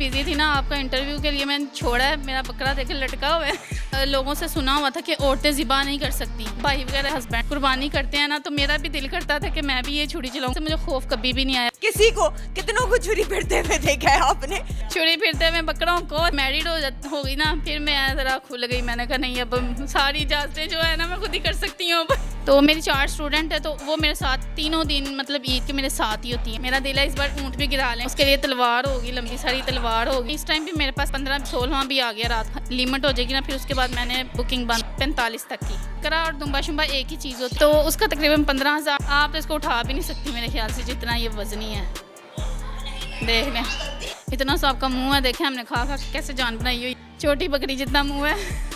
Busy थी ना, आपका इंटरव्यू के लिए मैंने छोड़ा है। मेरा बकरा देखे लटका हुआ है। लोगों से सुना हुआ था कि औरतें ज़िबा नहीं कर सकती, भाई वगैरह हस्बैंड कुर्बानी करते हैं ना, तो मेरा भी दिल करता था कि मैं भी ये छुरी चलाऊं। मुझे खौफ कभी भी नहीं आया। किसी को कितनों को छुरी फिरते हुए देखा है आपने? छुरी फिरते हुए बकरों को मैरिड हो गई ना, फिर मैं ज़रा खुल गई। मैंने कहा नहीं, अब सारी इजाज़तें जो है ना मैं खुद ही कर सकती हूँ। तो मेरी 4 स्टूडेंट है, तो वो मेरे साथ तीनों दिन मतलब ईद के मेरे साथ ही होती है। मेरा दिल है इस बार ऊँट भी गिरा लें, उसके लिए तलवार होगी, लंबी सारी तलवार होगी। इस टाइम भी मेरे पास 15-16 भी आ गया, रात लिमिट हो जाएगी ना, फिर उसके बाद मैंने बुकिंग बंद 45 तक की करा। और दुम्बा शुम्बा एक ही चीज़ होती, तो उसका तकरीबन 15,000। आप इसको उठा भी नहीं सकती मेरे ख्याल से, जितना ये वजनी है। देख लें, इतना सा आपका मुँह है, देखें हमने खा के कैसे जान बनाई हुई। छोटी बकरी जितना मुँह है।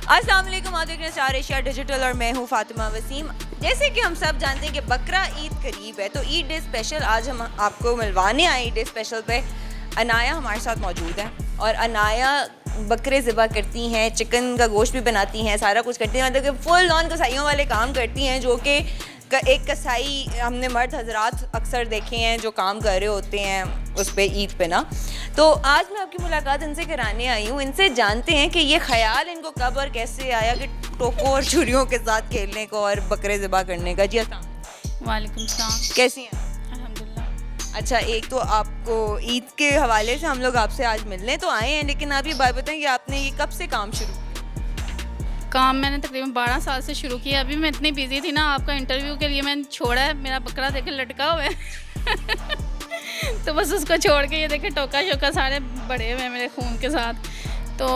अस्सलाम वालेकुम, आप देख रहे हैं स्टार एशिया डिजिटल और मैं हूँ फातिमा वसीम। जैसे कि हम सब जानते हैं कि बकरा ईद करीब है, तो ईद डे स्पेशल आज हम आपको मिलवाने आए। ईद डे स्पेशल पे अनाया हमारे साथ मौजूद है और अनाया बकरे ज़िबा करती हैं, चिकन का गोश्त भी बनाती हैं, सारा कुछ करती हैं। मतलब कि फुल ऑन कसाइयों वाले काम करती हैं, जो कि एक कसाई हमने मर्द हजरात अक्सर देखे हैं जो काम कर रहे होते हैं उस पे ईद पे ना। तो आज मैं आपकी मुलाकात इनसे कराने आई हूँ। इनसे जानते हैं कि ये ख्याल इनको कब और कैसे आया कि टोकों और छुरियों के साथ खेलने को और बकरे ज़िबा करने का। जी अस्सलाम वालेकुम सलाम। कैसी हैं? अल्हम्दुलिल्लाह। अच्छा, एक तो आपको ईद के हवाले से हम लोग आपसे आज मिलने तो आए हैं, लेकिन आप ये बात बताएं कि आपने ये कब से काम शुरू? काम मैंने तकरीबन 12 साल से शुरू किया। अभी मैं इतनी बिजी थी ना, आपका इंटरव्यू के लिए मैंने छोड़ा है। मेरा बकरा देखे लटका हुआ है। तो बस उसको छोड़ के ये देखे टोका शोका सारे बड़े हुए मेरे खून के साथ। तो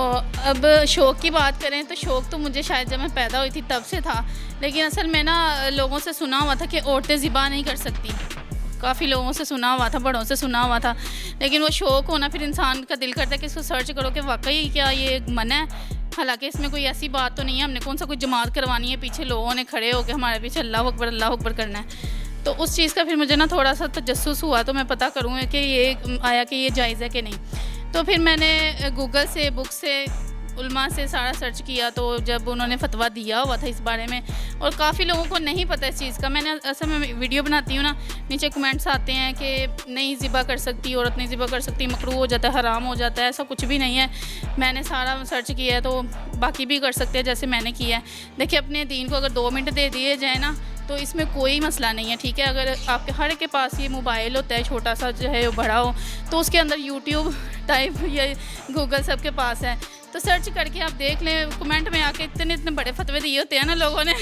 अब शौक़ की बात करें तो शौक़ तो मुझे शायद जब मैं पैदा हुई थी तब से था, लेकिन असल में ना लोगों से सुना हुआ था कि औरतें ज़िबा नहीं कर सकती। काफ़ी लोगों से सुना हुआ था, बड़ों से सुना हुआ था, लेकिन वो शौक़ होना, फिर इंसान का दिल करता है कि इसको सर्च करो कि वाकई क्या ये मना है। हालांकि इसमें कोई ऐसी बात तो नहीं है, हमने कौन सा कोई जमात करवानी है, पीछे लोगों ने खड़े होकर हमारे पीछे अल्लाह अकबर करना है। तो उस चीज़ का फिर मुझे ना थोड़ा सा तजस्सुस हुआ, तो मैं पता करूँ कि ये आया कि ये जायज़ है कि नहीं। तो फिर मैंने गूगल से, बुक से, उलमा से सारा सर्च किया, तो जब उन्होंने फतवा दिया हुआ था इस बारे में, और काफ़ी लोगों को नहीं पता इस चीज़ का। मैंने असल में वीडियो बनाती हूँ ना, नीचे कमेंट्स आते हैं कि नहीं ज़िबा कर सकती, औरत नहीं ज़िबा कर सकती, मकरूह हो जाता है, हराम हो जाता है। ऐसा कुछ भी नहीं है। मैंने सारा सर्च किया है, तो बाकी भी कर सकते हैं जैसे मैंने किया है। देखिए, अपने दीन को अगर 2 मिनट दे दिए जाए ना, तो इसमें कोई मसला नहीं है, ठीक है। अगर आपके हर के पास ये मोबाइल होता है, छोटा सा जो है वो बड़ा हो, तो उसके अंदर यूट्यूब टाइप या गूगल सबके पास है, तो सर्च करके आप देख लें। कमेंट में आके इतने बड़े फतवे दिए होते हैं ना लोगों ने।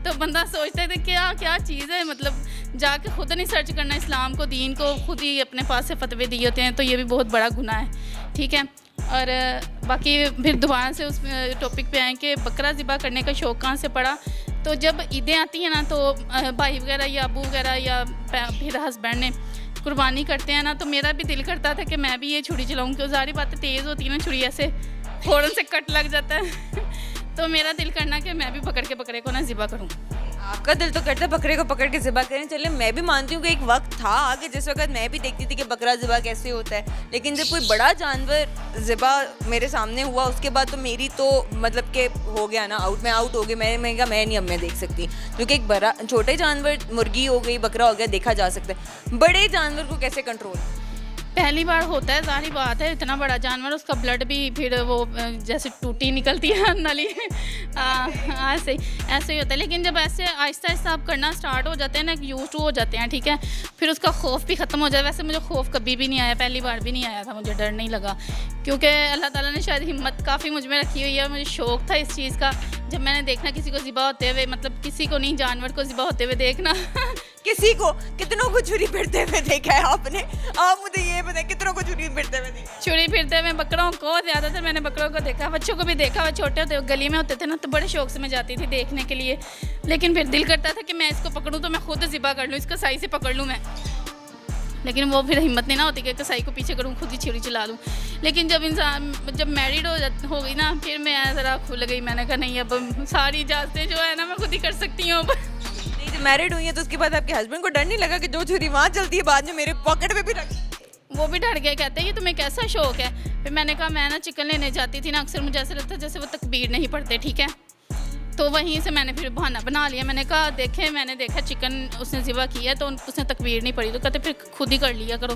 तो बंदा सोचता है कि क्या चीज़ है, मतलब जाके खुद नहीं सर्च करना इस्लाम को, दीन को, खुद ही अपने पास से फतवे दिए होते हैं, तो ये भी बहुत बड़ा गुनाह है, ठीक है। और बाकी फिर दोबारा से उस टॉपिक पे आए कि बकरा ज़िबा करने का शौक़ कहाँ से पड़ा। तो जब ईदें आती हैं ना, तो भाई वगैरह या अबू वगैरह या फिर हस्बैंड ने कुर्बानी करते हैं ना, तो मेरा भी दिल करता था कि मैं भी ये छुरी चलाऊँ, क्योंकि सारी बातें तेज़ होती है ना, छुरी ऐसे फ़ौरन से कट लग जाता है। तो मेरा दिल करना कि मैं भी पकड़ के बकरे को ना ज़िबा करूँ। आपका दिल तो करता है बकरे को पकड़ के ज़िबा करें। चले, मैं भी मानती हूँ कि एक वक्त था आगे जिस वक्त मैं भी देखती थी कि बकरा ज़िबा कैसे होता है, लेकिन जब कोई बड़ा जानवर ज़िबा मेरे सामने हुआ उसके बाद तो मेरी तो मतलब कि हो गया ना आउट, मैं आउट हो गई। मैं कहा मैं नहीं, अब मैं देख सकती, क्योंकि एक बड़ा छोटे जानवर, मुर्गी हो गई, बकरा हो गया, देखा जा सकता है। बड़े जानवर को कैसे कंट्रोल? पहली बार होता है, सारी बात है, इतना बड़ा जानवर, उसका ब्लड भी फिर वो जैसे टूटी निकलती है नली, ऐसे ही होता है। लेकिन जब ऐसे आहिस्ता आहिस्ता आप करना स्टार्ट हो जाते हैं ना, यूज्ड हो जाते हैं, ठीक है, फिर उसका खौफ भी ख़त्म हो जाए। वैसे मुझे खौफ कभी भी नहीं आया, पहली बार भी नहीं आया था, मुझे डर नहीं लगा, क्योंकि अल्लाह ताला ने शायद हिम्मत काफ़ी मुझ में रखी हुई है। मुझे शौक़ था इस चीज़ का, जब मैंने देखना किसी को ज़िबा होते हुए, मतलब किसी को नहीं, जानवर को ज़िबा होते हुए देखना। किसी को कितनों को छुरी फिरते हुए देखा है आपने? आप मुझे ये बताएं, कितनों को छुरी फिरते हुए देखा? छुरी फिरते हुए बकरों को, ज़्यादातर मैंने बकरों को देखा, बच्चों को भी देखा। वो छोटे होते गली में होते थे ना, तो बड़े शौक से मैं जाती थी देखने के लिए, लेकिन फिर दिल करता था कि मैं इसको पकड़ूं तो मैं खुद ज़िबा कर लूँ, इसको कसाई से पकड़ लूँ मैं, लेकिन वो फिर हिम्मत नहीं ना होती कि कसाई को पीछे करूँ, खुद ही छुरी चला लूँ। लेकिन जब मैरिड हो गई ना, फिर मैं ज़रा खुल गई। मैंने कहा नहीं, अब सारी इजाज़तें जो है ना मैं खुद ही कर सकती हूँ। नहीं, जब मैरिड हुई है तो उसके बाद आपके हस्बैंड को डर नहीं लगा कि जो छुरी वहाँ चलती है बाद में मेरे पॉकेट में भी रख? वो भी डर गए, कहते हैं ये तुम्हें कैसा शौक़ है। फिर मैंने कहा मैं ना चिकन लेने जाती थी ना, अक्सर मुझे ऐसा लगता है जैसे वो तकबीर नहीं पढ़ते, ठीक है, तो वहीं से मैंने फिर बहाना बना लिया, मैंने कहा देखे मैंने देखा चिकन उसने ज़िबा किया तो उसने तकबीर नहीं पड़ी, तो कहते फिर खुद ही कर लिया करो।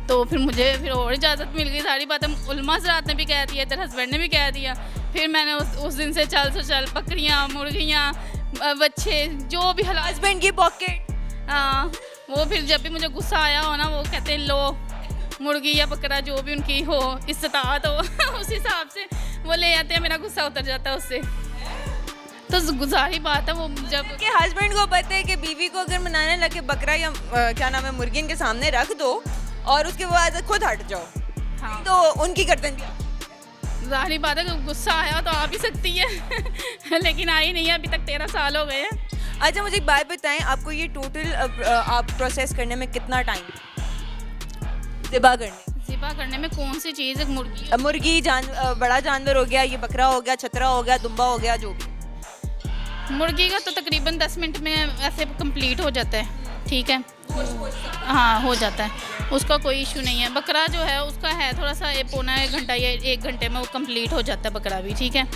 तो फिर मुझे फिर और इजाज़त मिल गई, सारी बातें उलमा हज़रात ने भी कह दिया, इधर हस्बैंड ने भी कह दिया। फिर मैंने उस दिन से चल बकरियाँ मुर्गियाँ बच्चे जो भी हलाल हस्बैंड की पॉकेट। हाँ, वो फिर जब भी मुझे गुस्सा आया हो ना वो कहते हैं लो मुर्गी या बकरा जो भी उनकी हो इस्तात हो उस हिसाब से वो ले आते हैं, मेरा गुस्सा उतर जाता है उससे। तो गुजारी बात है वो जब कि हस्बैंड को पता है कि बीवी को अगर मनाने लगे बकरा या क्या नाम है मुर्गी इनके सामने रख दो और उसके बाद खुद हट जाओ। हाँ, तो उनकी गर्दन भी जाहिर बात है कि गुस्सा आया तो आ भी सकती है लेकिन आई नहीं है, अभी तक 13 साल हो गए हैं। अच्छा मुझे एक बात बताएं, आपको ये टोटल आप प्रोसेस करने में कितना टाइम ज़िबा करने में कौन सी चीज़ है? मुर्गी बड़ा जानवर हो गया, ये बकरा हो गया, छतरा हो गया, दुम्बा हो गया, जो भी। मुर्गी का तो तकरीबन 10 मिनट में ऐसे कंप्लीट हो जाता है, ठीक है। हाँ हो जाता है, उसका कोई इशू नहीं है। बकरा जो है उसका है थोड़ा सा पौना 1 घंटा या 1 घंटे में वो कंप्लीट हो जाता है बकरा भी, ठीक है।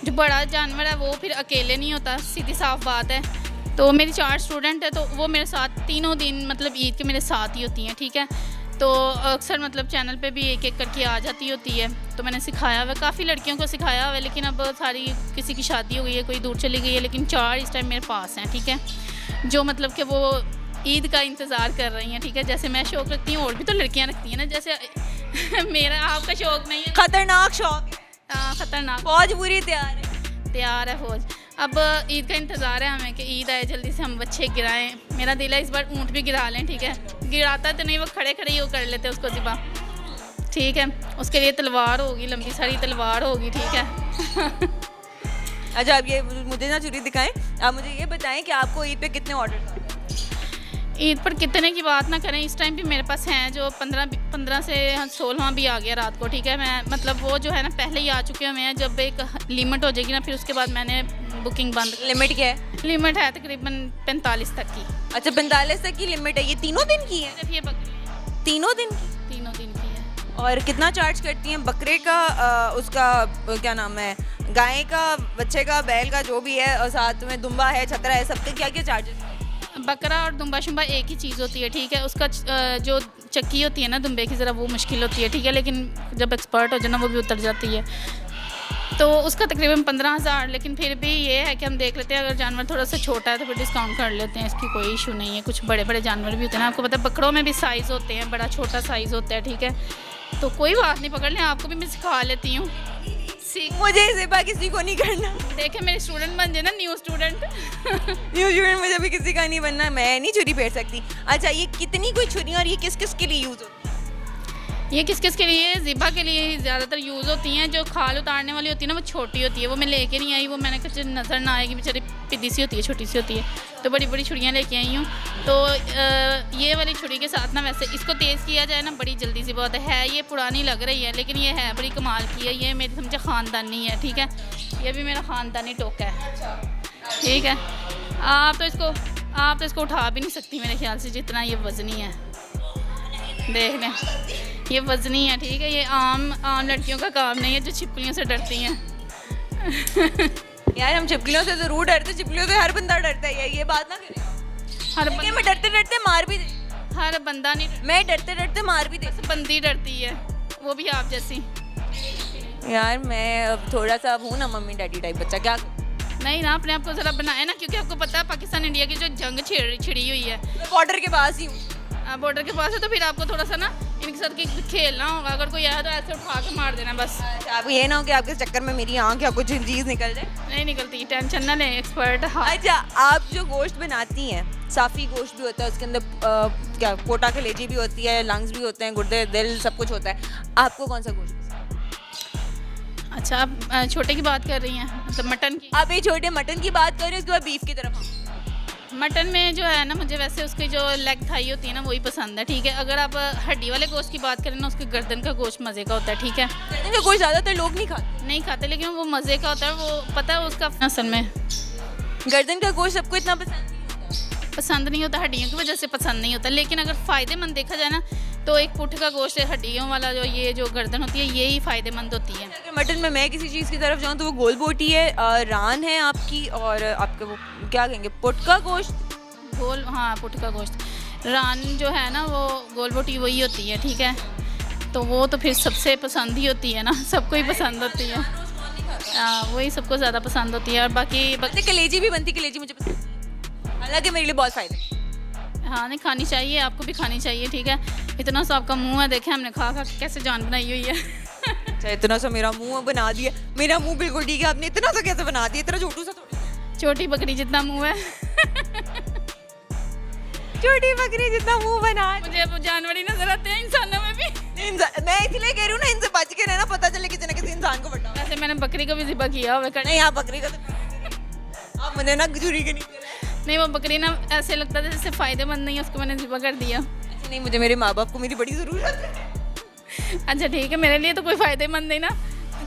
जो बड़ा जानवर है वो फिर अकेले नहीं होता, सीधी साफ बात है। तो मेरी 4 स्टूडेंट है तो वो मेरे साथ तीनों दिन मतलब ईद के मेरे साथ ही होती हैं, ठीक है। तो अक्सर मतलब चैनल पे भी एक करके आ जाती होती है, तो मैंने सिखाया हुआ, काफ़ी लड़कियों को सिखाया हुआ है, लेकिन अब सारी किसी की शादी हो गई है, कोई दूर चली गई है, लेकिन 4 इस टाइम मेरे पास हैं, ठीक है। जो मतलब कि वो ईद का इंतज़ार कर रही हैं, ठीक है। जैसे मैं शौक़ रखती हूँ और भी तो लड़कियाँ रखती हैं ना, जैसे मेरा आपका शौक़ नहीं है। खतरनाक शौक है। हाँ खतरनाक। फौज पूरी तैयार है फौज। अब ईद का इंतज़ार है हमें कि ईद आए जल्दी से हम बच्चे गिराएं। मेरा दिल है इस बार ऊँट भी गिरा लें, ठीक है। गिराता तो नहीं, वो खड़े खड़े ही वो कर लेते उसको ज़िबा, ठीक है। उसके लिए तलवार होगी, लंबी सारी तलवार होगी, ठीक है। अच्छा अब ये मुझे ना छुरी दिखाएं, आप मुझे ये बताएं कि आपको ईद पे कितने ऑर्डर आते हैं? ईद पर कितने की बात ना करें, इस टाइम भी मेरे पास हैं जो 15 से 16 भी आ गया रात को, ठीक है। मैं मतलब वो जो है ना पहले ही आ चुके हुए हैं, जब एक लिमिट हो जाएगी ना फिर उसके बाद मैंने बुकिंग बंद। लिमिट क्या है? लिमिट है तकरीबन 45 तक की। अच्छा 45 तक की लिमिट है, ये तीनों दिन की है? सिर्फ ये बकरी तीनों दिन की है। और कितना चार्ज करती हैं? बकरे का उसका क्या नाम है, गाय का, बच्चे का, बैल का, जो भी है, और साथ में दुम्बा है, छतरा है, सबके क्या क्या चार्जेस? बकरा और दुम्बा शुम्बा एक ही चीज़ होती है, ठीक है। उसका जो चक्की होती है ना दुम्बे की, ज़रा वो मुश्किल होती है, ठीक है। लेकिन जब एक्सपर्ट हो जाए ना वो भी उतर जाती है, तो उसका तकरीबन 15,000। लेकिन फिर भी ये है कि हम देख लेते हैं, अगर जानवर थोड़ा सा छोटा है तो फिर डिस्काउंट कर लेते हैं, इसकी कोई इशू नहीं है। कुछ बड़े बड़े जानवर भी होते हैं ना, आपको पता है बकरों में भी साइज़ होते हैं, बड़ा छोटा साइज़ होता है, ठीक है। तो कोई बात नहीं, पकड़ लें, आपको भी मैं सिखा लेती हूँ। मुझे ज़िबा किसी को नहीं करना। देखे मेरे स्टूडेंट बन जाए ना, न्यू स्टूडेंट मुझे भी किसी का नहीं बनना, मैं नहीं छुरी फेर सकती। अच्छा ये कितनी कोई छुरी और ये किस किस के लिए यूज़ होती है? ये किस किस के लिए? ज़िबा के लिए ज़्यादातर यूज़ होती हैं। जो खाल उतारने वाली होती है ना वो छोटी होती है, वो मैं लेके नहीं आई, वो मैंने कहा नज़र ना आएगी, बेचारी पिद्दी सी होती है, छोटी सी होती है, तो बड़ी बड़ी छुरियाँ लेके आई हूँ। तो ये वाली छुरी के साथ ना वैसे इसको तेज़ किया जाए ना बड़ी जल्दी सी बात है। ये पुरानी लग रही है लेकिन ये है बड़ी कमाल की है, ये मेरी समझे ख़ानदानी है, ठीक है। ये भी मेरा ख़ानदानी टोका है, ठीक है। आप तो इसको उठा भी नहीं सकती मेरे ख्याल से, जितना ये वज़नी है, देख लें ये वज़नी है, ठीक है। ये आम लड़कियों का काम नहीं है जो छिपकलियों से डरती हैं। यार हम छिपकलियों से ज़रूर डरते, छिपकलियों से हर बंदा डरता है, ये बात ना करें। हर बंदा, मैं डरते डरते मार भी दे, हर बंदा नहीं, मैं डरते डरते मार भी दे, बंदी डरती है, वो भी आप जैसी। यार मैं अब थोड़ा सा हूँ ना मम्मी डैडी टाइप बच्चा, क्या नहीं ना, अपने आप को ज़रा बनाए ना, क्योंकि आपको पता है पाकिस्तान इंडिया की जो जंग छिड़ी हुई है, बॉर्डर के पास ही हूँ। बॉर्डर के पास है, तो फिर आपको थोड़ा सा ना इनके साथ खेलना होगा। अगर कोई आया तो ऐसे उठा के मार देना बस। आप ये ना हो कि आपके चक्कर में मेरी आँख या कुछ चीज़ निकल जाए। नहीं निकलती, टेंशन ना लें, एक्सपर्ट। अच्छा आप जो गोश्त बनाती हैं, साफ़ी गोश्त भी होता है उसके अंदर, क्या पोटा कलेजी भी होती है, लंग्स भी होते हैं, गुर्दे दिल सब कुछ होता है, आपको कौन सा गोश्त? अच्छा आप छोटे की बात कर रही हैं, मतलब मटन की? आप ये छोटे मटन की बात कर रहे हो, उसके बाद बीफ की तरफ हम। मटन में जो है ना मुझे वैसे उसकी जो लेग थाई होती है ना वही पसंद है, ठीक है। अगर आप हड्डी वाले गोश्त की बात करें ना, उसके गर्दन का गोश्त मज़े का होता है, ठीक है। गर्दन का गोश्त ज़्यादातर लोग नहीं खाते, लेकिन वो मज़े का होता है, वो पता है उसका असल में गर्दन का गोश्त सबको इतना पसंद नहीं होता। पसंद नहीं होता, हड्डियों की वजह से पसंद नहीं होता। लेकिन अगर फ़ायदेमंद देखा जाए ना तो एक पुठ का गोश्त है, हड्डियों वाला जो ये जो गर्दन होती है यही फ़ायदेमंद होती है। अगर मटन में मैं किसी चीज़ की तरफ जाऊँ तो वो गोल बोटी है, रान है आपकी, और आपके वो क्या कहेंगे पुट का गोश्त। गोल, हाँ पुठ का गोश्त। रान जो है ना वो गोल बोटी वही होती है, ठीक है। तो वो तो फिर सबसे पसंद ही होती है ना, सबको ही पसंद होती है। वही सबको ज़्यादा पसंद होती है। और बाकी कलेजी भी बनती, कलेजी मुझे पसंद है, हालांकि मेरे लिए बहुत फ़ायदे। हाँ नहीं, खानी चाहिए, आपको भी खानी चाहिए, ठीक है। इतना सा आपका मुंह है, देखें हमने खा खा के कैसे जान बनाई हुई है। अच्छा, इतना सा मेरा मुंह बना दिया, मेरा मुंह बिल्कुल ठीक है, आपने इतना सा कैसे बना दिया, इतना छोटू सा थोड़ी। छोटी बकरी जितना मुंह है। छोटी बकरी जितना मुंह बना। मुझे अब जानवर ही नजर आते हैं इंसानों में भी। मैं इसलिए कह रही हूँ ना, इनसे बच के रहना, पता चले किसी न किसी इंसान को बटा। वैसे मैंने बकरी को भी ज़िबा किया हुआ है। नहीं, आप बकरी का तो आप मुझे ना छुरी के नहीं, वो बकरी ना ऐसे लगता था जैसे फ़ायदेमंद नहीं है, उसको मैंने ज़िबा कर दिया। अच्छा नहीं, मुझे मेरे माँ बाप को मेरी बड़ी ज़रूरत है। अच्छा ठीक है, मेरे लिए तो कोई फ़ायदेमंद नहीं ना।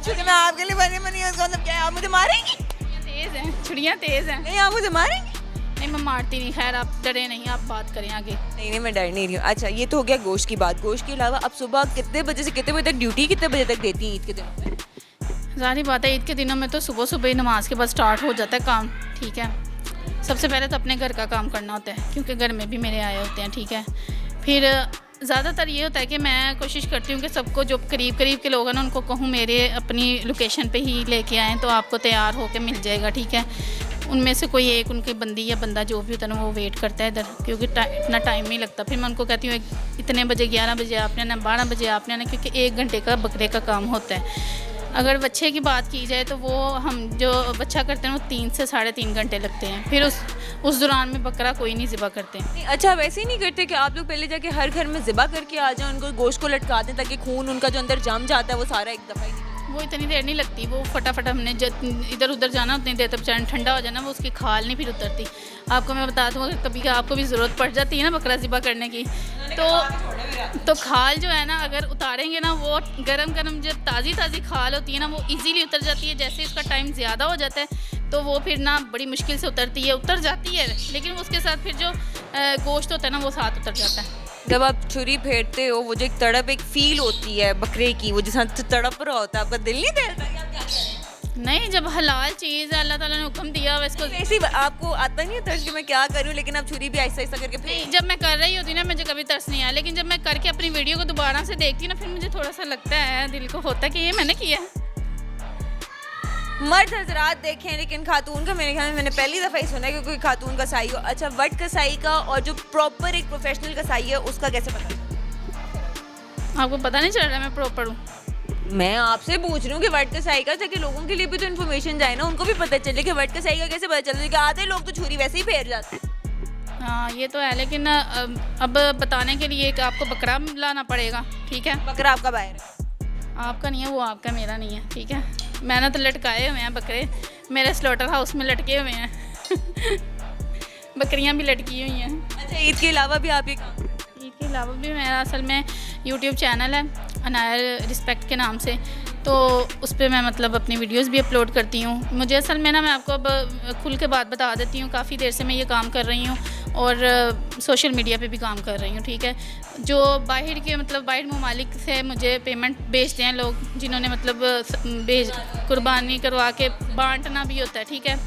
क्योंकि मैं आपके लिए बनी बनी, इसका मतलब क्या है, आप मुझे मारेंगी? तेज़ हैं, छुड़ियाँ तेज़ हैं। नहीं, आप मुझे मारेंगी? नहीं, मैं मारती नहीं। खैर आप डरे नहीं, आप बात करें आगे। नहीं नहीं, मैं डर नहीं रही हूँ। अच्छा, ये तो हो गया गोश्त की बात। गोश्त के अलावा अब सुबह कितने बजे से कितने बजे तक ड्यूटी, कितने बजे तक देती हैं ईद के दिनों में? ज़ाहिर बात है, ईद के दिनों में तो सुबह सुबह ही नमाज के बाद स्टार्ट हो जाता है काम, ठीक है। सबसे पहले तो अपने घर का काम करना होता है, क्योंकि घर में भी मेरे आए होते हैं, ठीक है। फिर ज़्यादातर ये होता है कि मैं कोशिश करती हूँ कि सबको जो करीब करीब के लोग हैं ना, उनको कहूँ मेरे अपनी लोकेशन पे ही लेके आएँ, तो आपको तैयार होकर मिल जाएगा, ठीक है। उनमें से कोई एक उनकी बंदी या बंदा जो भी होता है ना, वो वेट करता है इधर, क्योंकि इतना टाइम नहीं लगता। फिर मैं उनको कहती हूँ इतने बजे, 11 बजे आपने आना, 12 बजे आपने आना, क्योंकि 1 घंटे का बकरे का काम होता है। अगर बच्चे की बात की जाए तो वो हम जो बच्चा करते हैं वो 3 से 3.5 घंटे लगते हैं। फिर उस दौरान में बकरा कोई नहीं ज़िबा करते। अच्छा, वैसे ही नहीं करते कि आप लोग पहले जाके हर घर में ज़िबा करके आ जाएं, उनको गोश्त को लटका दें ताकि खून उनका जो अंदर जम जाता है वो सारा एक दफ़ा ही? वो इतनी देर नहीं लगती, वो फटाफट हमने इधर उधर जाना उतनी देर तक बेचारा ठंडा हो जाना, वो उसकी खाल नहीं फिर उतरती। आपको मैं बता दूँ, अगर कभी आपको भी ज़रूरत पड़ जाती है ना बकरा ज़िबा करने की, तो खाल जो है ना अगर उतारेंगे ना, वो गरम गरम जो ताज़ी ताज़ी खाल होती है ना, वो इजीली उतर जाती है। जैसे इसका टाइम ज़्यादा हो जाता है तो वो फिर ना बड़ी मुश्किल से उतरती है, उतर जाती है, लेकिन उसके साथ फिर जो गोश्त होता है ना वो साथ उतर जाता है। जब आप छुरी फेरते हो, वो जो एक तड़प, एक फील होती है बकरे की, वो जिस तड़प रहा होता है, आपका दिल नहीं दहलता? नहीं, जब हलाल चीज़ है, अल्लाह ताला ने हुक्म दिया हुआ इसको। ऐसी आपको आता नहीं है तर्स कि मैं क्या करूं, लेकिन आप छुरी भी आहिस्ता आहिस्ता करके नहीं, जब मैं कर रही होती ना मुझे कभी तरस नहीं आया, लेकिन जब मैं करके अपनी वीडियो को दोबारा से देखती हूँ ना, फिर मुझे थोड़ा सा लगता है, दिल को होता है कि ये मैंने किया है। मर्द हजरात देखें, लेकिन खातून का मेरे ख्याल में मैंने पहली दफ़ा ही सुना है कि कोई खातून कसाई हो। अच्छा, वट कसाई का और जो प्रॉपर एक प्रोफेशनल कसाई है उसका कैसे पता? आपको पता नहीं चल रहा मैं प्रॉपर हूँ? मैं आपसे पूछ रही हूँ कि वट कसाई का, ताकि लोगों के लिए भी तो इन्फॉर्मेशन जाए ना, उनको भी पता चले कि वट कसाई का कैसे पता चलता है, कि आधे लोग तो छुरी वैसे ही फेर जाते हैं। हाँ ये तो है, लेकिन अब बताने के लिए आपको बकरा लाना पड़ेगा, ठीक है। बकरा आपका बाहर है? आपका नहीं है वो, आपका मेरा नहीं है, ठीक है। मैंने तो लटकाए हुए हैं बकरे, मेरे स्लॉटर हाउस में लटके हुए हैं। बकरियां भी लटकी हुई हैं। अच्छा, ईद के अलावा भी आप ये काम? ईद के अलावा भी मेरा असल में यूट्यूब चैनल है अनायर रिस्पेक्ट के नाम से, तो उस पर मैं मतलब अपनी वीडियोस भी अपलोड करती हूँ। मुझे असल में ना, मैं आपको अब खुल के बात बता देती हूँ, काफ़ी देर से मैं ये काम कर रही हूँ और सोशल मीडिया पे भी काम कर रही हूँ, ठीक है। जो बाहर के मतलब बाहर ममालिक से मुझे पेमेंट भेजते हैं लोग, जिन्होंने मतलब कुर्बानी करवा के बांटना भी होता है, ठीक है।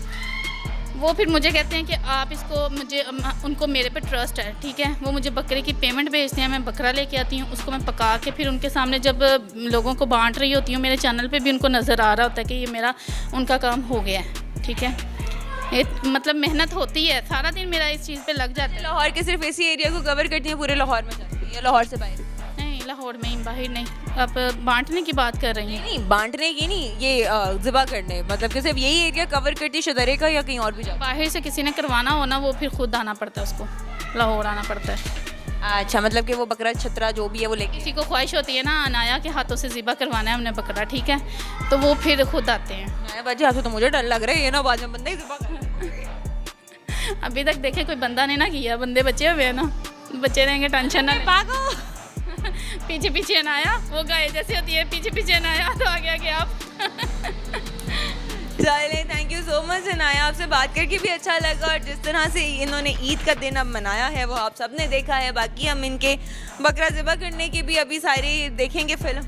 वो फिर मुझे कहते हैं कि आप इसको, मुझे उनको मेरे पे ट्रस्ट है, ठीक है। वो मुझे बकरे की पेमेंट भेजते हैं, मैं बकरा लेके आती हूँ, उसको मैं पका के फिर उनके सामने जब लोगों को बांट रही होती हूँ, मेरे चैनल पे भी उनको नज़र आ रहा होता है कि ये मेरा उनका काम हो गया है, ठीक है। ये मतलब मेहनत होती है, सारा दिन मेरा इस चीज़ पे लग जाता है। लाहौर के सिर्फ इसी एरिया को कवर करती हैं, पूरे लाहौर में जाती हैं या लाहौर से बाहर? नहीं, लाहौर में ही, बाहर नहीं। आप बांटने की बात कर रही हैं? नहीं, बांटने की नहीं, ये ज़िबा करने, मतलब कि सिर्फ यही एरिया कवर करती है शदरे का, या कहीं और भी जाती? बाहर से किसी ने करवाना हो ना, वो फिर खुद आना पड़ता है, उसको लाहौर आना पड़ता है। अच्छा, मतलब कि वो बकरा छतरा जो भी है वो लेके, किसी को ख्वाहिश होती है ना अनाया के हाथों से ज़िबा करवाना है हमने बकरा, ठीक है, तो वो फिर खुद आते हैं। बाजी आपसे तो मुझे डर लग रहा है, ये ना बाद में बंदा ही ज़िबा कर। अभी तक देखे कोई बंदा नहीं ना किया, बंदे बचे हुए हैं ना, बचे रहेंगे, टेंशन ना। भागो। पीछे पीछे ना आया, वो गाय जैसे होती है, पीछे पीछे ना आया तो आगे आगे आप। चले, thank you so much Anaya, आपसे बात करके भी अच्छा लगा और जिस तरह से इन्होंने ईद का दिन अब मनाया है वो आप सब ने देखा है। बाकी हम इनके बकरा ज़िबा करने की भी अभी सारी देखेंगे फिल्म,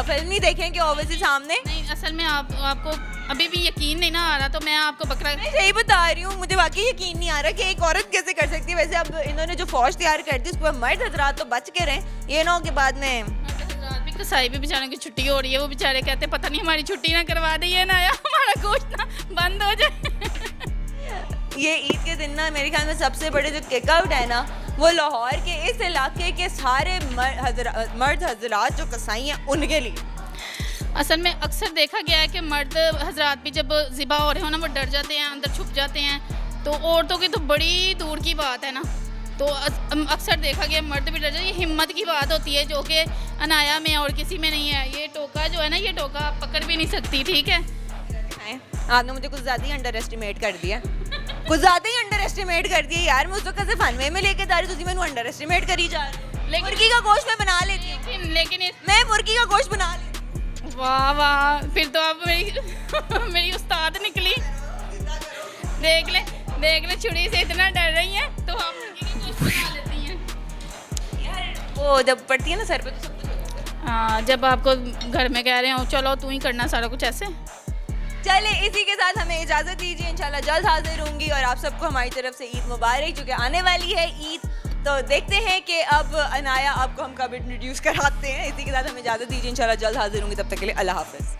फिल्म नहीं देखेंगे ऑब्वियसली सामने। नहीं, असल में आपको अभी भी यकीन नहीं ना आ रहा, तो मैं आपको बकरा मैं यही बता रही हूँ, मुझे वाकई यकीन नहीं आ रहा कि एक औरत कैसे कर सकती है। वैसे अब इन्होंने जो फौज तैयार कर दी उसको मर्द हजरात तो बच के रहें, ये ना हो कि बाद में कसाई भी बेचारों की छुट्टी हो रही है, वो बेचारे कहते पता नहीं हमारी छुट्टी ना करवा दी है ना, या हमारा गोश्त ना बंद हो जाए। ये ईद के दिन ना मेरे ख्याल में सबसे बड़े जो किकआउट है ना वो लाहौर के इस इलाके के सारे मर्द हजरात जो कसाई हैं उनके लिए। असल में अक्सर देखा गया है कि मर्द हजरात भी जब ज़िबा हो रहे हो ना वो डर जाते हैं, अंदर छुप जाते हैं, तो औरतों की तो बड़ी दूर की बात है ना। तो अक्सर देखा गया मर्द भी डर जाते हैं। ये हिम्मत की बात होती है जो कि अनाया में और किसी में नहीं है। ये टोका जो है ना, ये टोका आप पकड़ भी नहीं सकती, ठीक है। आपने मुझे कुछ ज़्यादा ही अंडर एस्टिमेट कर दिया, कुछ ज़्यादा ही अंडर एस्टिमेट कर दिया यार। मैं उस वक्त से फनवे में लेके जा रही थी, मैंने अंडर एस्टिमेट करी जा रही। लेकिन मुर्गी का गोश्त मैं बना लेती हूँ, लेकिन मैं मुर्गी का गोश्त बना लेती। वाह वाह, फिर तो आप मेरी मेरी उस्ताद निकली। देख ले छुरी से इतना डर रही हैं तो हम मुर्गी की गोश्त बना लेती हैं यार। वो जब पड़ती है ना सर पे तो सब कुछ होता है। हाँ, जब आपको घर में कह रहे हो चलो तू ही करना सारा कुछ ऐसे। चले, इसी के साथ हमें इजाज़त दीजिए, इंशाल्लाह जल्द हाजिर होंगी और आप सबको हमारी तरफ से ईद मुबारक, जो कि आने वाली है ईद। तो देखते हैं कि अब अनाया आपको हम कब इंट्रोड्यूस कराते हैं। इसी के साथ हमें इजाज़त दीजिए, इंशाल्लाह जल्द हाजिर होंगी, तब तक के लिए अल्लाह हाफ़िज़।